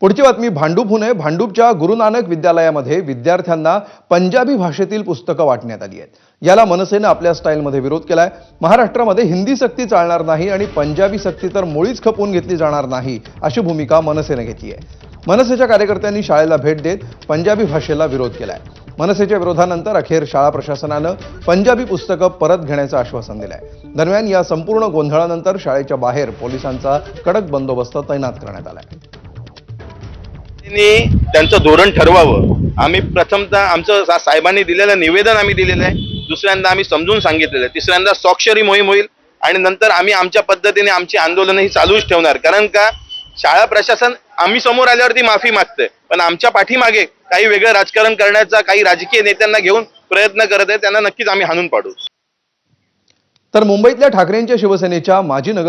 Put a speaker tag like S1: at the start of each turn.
S1: पुढची बातमी भांडूपहून आहे। भांडूपच्या गुरु नानक विद्यालयामध्ये विद्यार्थ्यांना पंजाबी भाषेतील पुस्तकं वाटण्यात आली आहेत। याला मनसेने आपल्या स्टाईलमध्ये विरोध केलाय। महाराष्ट्रामध्ये हिंदी सक्ती चालणार नाही आणि पंजाबी सक्ती तर मुळीच खपवून घेतली जाणार नाही अशी भूमिका मनसेने घेतली आहे। मनसेच्या कार्यकर्त्यांनी शाळेला भेट देत पंजाबी भाषेला विरोध केलाय। मनसेच्या विरोधानंतर अखेर शाळा प्रशासनानं पंजाबी पुस्तकं परत घेण्याचं आश्वासन दिलंय। दरम्यान या संपूर्ण गोंधळानंतर शाळेच्या बाहेर पोलिसांचा कडक बंदोबस्त तैनात करण्यात आलाय।
S2: त्यांचं धोरण ठरवावं। आम्ही प्रथमतः आमचं साहेबांनी दिलेलं निवेदन आम्ही दिलेलं आहे, दुसऱ्यांदा आम्ही समजून सांगितलेलं आहे, तिसऱ्यांदा स्वाक्षरी मोहीम होईल आणि नंतर आम्ही आमच्या पद्धतीने आमची आंदोलन ही चालूच ठेवणार। कारण का शाळा प्रशासन आम्ही समोर आल्यावरती माफी मागते, पण आमच्या पाठीमागे काही वेगळं राजकारण करण्याचा काही राजकीय नेत्यांना घेऊन प्रयत्न करत आहे, त्यांना नक्कीच आम्ही हाणून पाडू।
S1: तर मुंबईतल्या ठाकरेंच्या शिवसेनेच्या माजी नगर